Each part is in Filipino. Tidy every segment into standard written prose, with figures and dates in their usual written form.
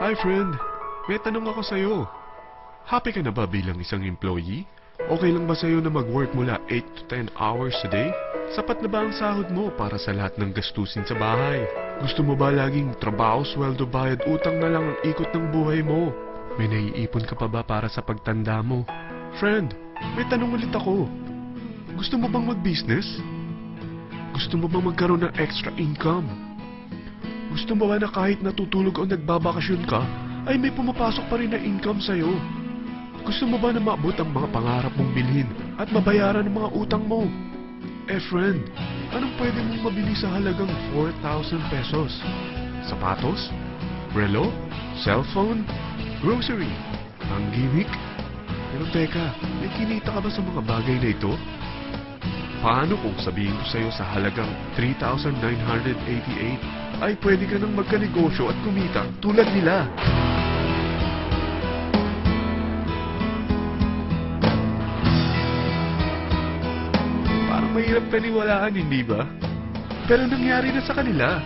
Hi friend, may tanong ako sa'yo. Happy ka na ba bilang isang employee? Okay lang ba sa'yo na mag-work mula 8 to 10 hours a day? Sapat na ba ang sahod mo para sa lahat ng gastusin sa bahay? Gusto mo ba laging trabaho, sweldo, bayad, utang na lang ang ikot ng buhay mo? May naiipon ka pa ba para sa pagtanda mo? Friend, may tanong ulit ako. Gusto mo bang mag-business? Gusto mo bang magkaroon ng extra income? Gusto mo ba na kahit natutulog o nagbabakasyon ka, ay may pumapasok pa rin na income sa'yo? Gusto mo ba na maabot ang mga pangarap mong bilhin at mabayaran ang mga utang mo? Eh friend, anong pwede mong mabili sa halagang 4,000 pesos? Sapatos? Relo? Cellphone? Grocery? Ang gimmick? Pero teka, may kinita ka ba sa mga bagay na ito? Paano kung sabihin ko sa'yo sa halagang 3,988 ay pwede ka nang magkanegosyo at kumita tulad nila? Mahirap paniwalaan, hindi ba? Pero nangyari na sa kanila.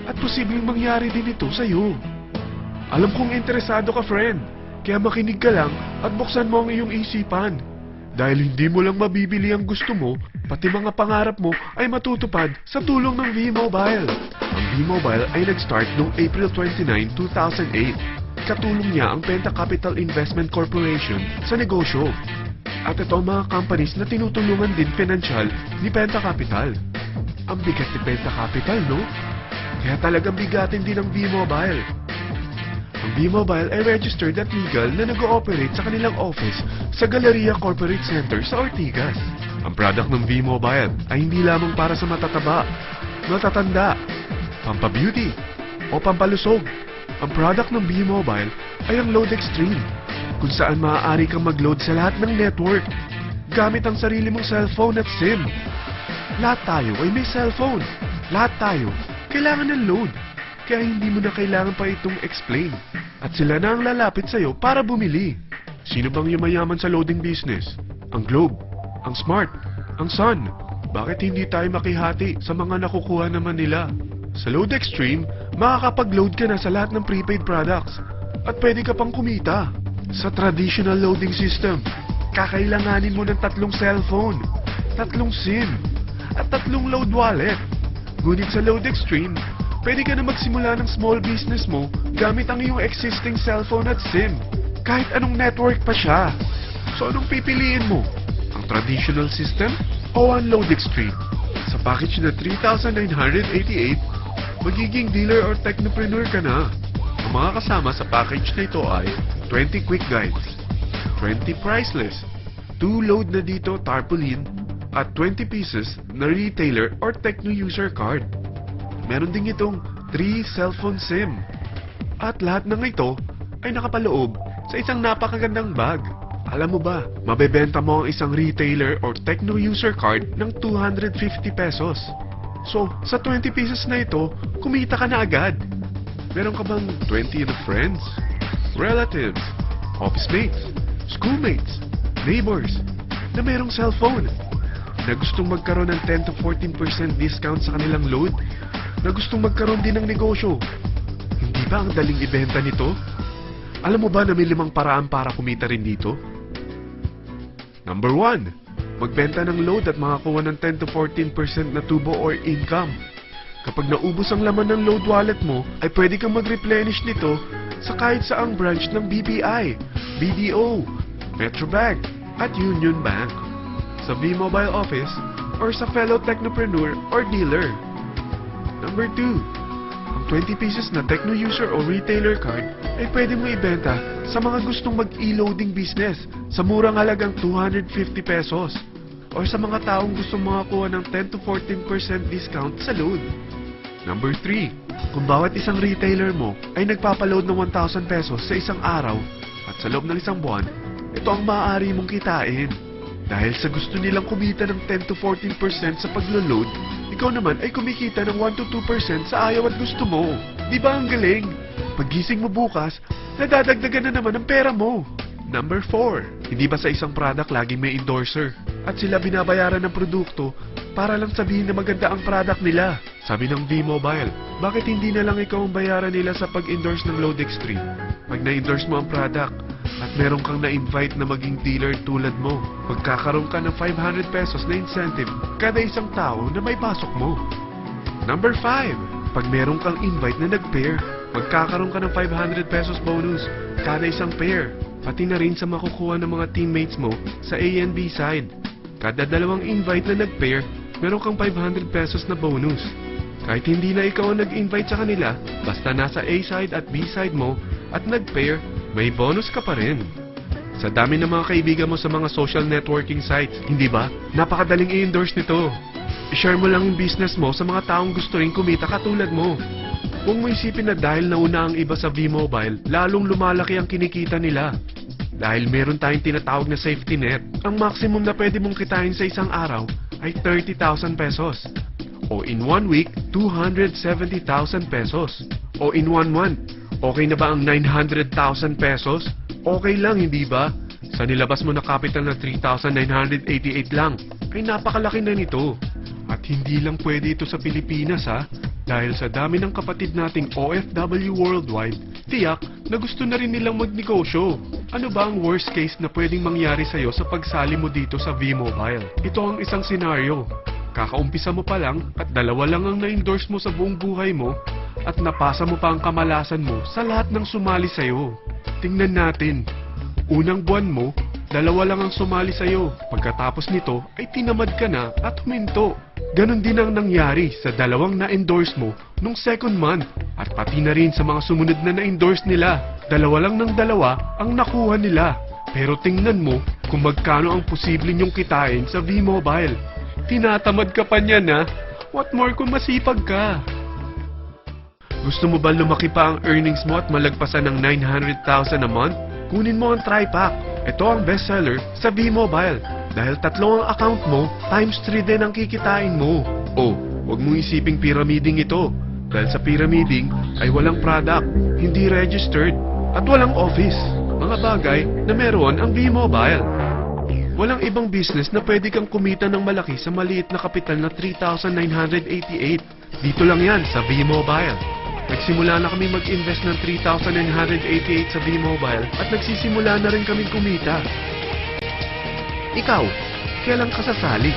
At posibleng mangyari din ito sa'yo. Alam kong interesado ka, friend. Kaya makinig ka lang at buksan mo ang iyong isipan. Dahil hindi mo lang mabibili ang gusto mo, pati mga pangarap mo ay matutupad sa tulong ng V-Mobile. Ang V-Mobile ay nag-start noong April 29, 2008. Katulong niya ang Penta Capital Investment Corporation sa negosyo. At ito ang mga companies na tinutulungan din pinansyal ni Penta Capital. Ang bigat ni Penta Capital, no? Kaya talagang bigatin din ang V-Mobile. Ang V-Mobile ay registered at legal na nag-ooperate sa kanilang office sa Galleria Corporate Center sa Ortigas. Ang product ng V-Mobile ay hindi lamang para sa matataba, matatanda, pampabeauty, o pampalusog. Ang product ng V-Mobile ay ang Load Extreme, kung saan maaari kang mag-load sa lahat ng network gamit ang sarili mong cellphone at SIM. Lahat tayo ay may cellphone. Lahat tayo kailangan ng load. Kaya hindi mo na kailangan pa itong explain. At sila na ang lalapit sa'yo para bumili. Sino bang yumayaman sa loading business? Ang Globe, ang Smart, ang Sun. Bakit hindi tayo makihati sa mga nakukuha naman nila? Sa Load Extreme, makakapag-load ka na sa lahat ng prepaid products. At pwede ka pang kumita. Sa traditional loading system, kakailanganin mo ng 3 cellphone, 3 SIM, at 3 load wallet. Ngunit sa Load Extreme, pwede ka na magsimula ng small business mo gamit ang iyong existing cellphone at SIM. Kahit anong network pa siya. So anong pipiliin mo? Ang traditional system o ang Load Extreme? Sa package na 3,988, magiging dealer or technopreneur ka na. Ang mga kasama sa package na ito ay 20 quick guides, 20 priceless, 2 load na dito tarpaulin, at 20 pieces na retailer or techno user card. Meron din itong 3 cellphone SIM. At lahat ng ito ay nakapaloob sa isang napakagandang bag. Alam mo ba, mabebenta mo ang isang retailer or techno user card ng 250 pesos. So, sa 20 pieces na ito, kumita ka na agad. Meron ka bang 20 na friends, relatives, office mates, schoolmates, neighbors na merong cellphone, na gustong magkaroon ng 10 to 14% discount sa kanilang load, na gustong magkaroon din ng negosyo? Hindi ba ang daling ibenta nito? Alam mo ba na may 5 paraan para kumita rin dito? Number 1, magbenta ng load at makakuha ng 10 to 14% na tubo or income. Kapag naubos ang laman ng load wallet mo, ay pwede kang mag-replenish nito sa kahit saang branch ng BPI, BDO, Metrobank, at Union Bank, sa V-Mobile office, or sa fellow technopreneur or dealer. Number 2, ang 20 pieces na techno user o retailer card ay pwede mo ibenta sa mga gustong mag-e-loading business sa murang halagang 250 pesos, or sa mga taong gustong makakuha ng 10 to 14% discount sa load. Number 3, kung bawat isang retailer mo ay nagpapaload ng 1,000 pesos sa isang araw at sa loob ng isang buwan, ito ang maaari mong kitain. Dahil sa gusto nilang kumita ng 10 to 14% sa paglo-load, ikaw naman ay kumikita ng 1 to 2% sa ayaw at gusto mo. Di ba ang galing? Paggising mo bukas, nadadagdagan na naman ang pera mo. Number 4, hindi ba sa isang product laging may endorser? At sila binabayaran ng produkto para lang sabihin na maganda ang product nila. Sabi ng V-Mobile, bakit hindi na lang ikaw ang bayaran nila sa pag-endorse ng Load Extreme? Pag na-endorse mo ang product at meron kang na-invite na maging dealer tulad mo, magkakaroon ka ng 500 pesos na incentive kada isang tao na may pasok mo. Number 5, pag meron kang invite na nag-pair, magkakaroon ka ng 500 pesos bonus kada isang pair, pati na rin sa makukuha ng mga teammates mo sa A and B side. Kada dalawang invite na nag-pair, meron kang 500 pesos na bonus. Kahit hindi na ikaw ang nag-invite sa kanila, basta nasa A side at B side mo at nag-pair, may bonus ka pa rin. Sa dami ng mga kaibigan mo sa mga social networking sites, hindi ba? Napakadaling i-endorse nito. I-share mo lang yung business mo sa mga taong gusto rin kumita katulad mo. Huwag mo isipin na dahil nauna ang iba sa V-Mobile, lalong lumalaki ang kinikita nila. Dahil meron tayong tinatawag na safety net, ang maximum na pwede mong kitain sa isang araw ay 30,000 pesos. O in 1 week, 270,000 pesos. O in 1 month, okay na ba ang 900,000 pesos? Okay lang, hindi ba? Sa nilabas mo na capital na 3,988 lang, ay napakalaki na nito. At hindi lang pwede ito sa Pilipinas ha, dahil sa dami ng kapatid nating OFW worldwide, tiyak na gusto na rin nilang magnegosyo. Ano ba ang worst case na pwedeng mangyari sa'yo sa pagsali mo dito sa V-Mobile? Ito ang isang senaryo. Kakaumpisa mo pa lang at dalawa lang ang na-endorse mo sa buong buhay mo at napasa mo pa ang kamalasan mo sa lahat ng sumali sa'yo. Tingnan natin. Unang buwan mo, dalawa lang ang sumali sa'yo. Pagkatapos nito ay tinamad ka na at huminto. Ganon din ang nangyari sa dalawang na-endorse mo nung second month at pati na rin sa mga sumunod na na-endorse nila. Dalawa lang ng dalawa ang nakuha nila. Pero tingnan mo kung magkano ang posible nyong kitain sa V-Mobile. Tinatamad ka pa niyan ha? What more kung masipag ka? Gusto mo ba lumaki pa ang earnings mo at malagpasan ng 900,000 a month? Kunin mo ang TriPack. Ito ang bestseller sa V-Mobile. Dahil 3 ang account mo, times 3 din ang kikitain mo. Oh, huwag mong isiping pyramiding ito. Dahil sa pyramiding ay walang product, hindi registered, at walang office. Mga bagay na meron ang V-Mobile. Walang ibang business na pwede kang kumita ng malaki sa maliit na kapital na 3,988. Dito lang yan sa V-Mobile. Nagsimula na kami mag-invest ng 3,988 sa V-Mobile at nagsisimula na rin kami kumita. Ikaw, kailan ka sasali?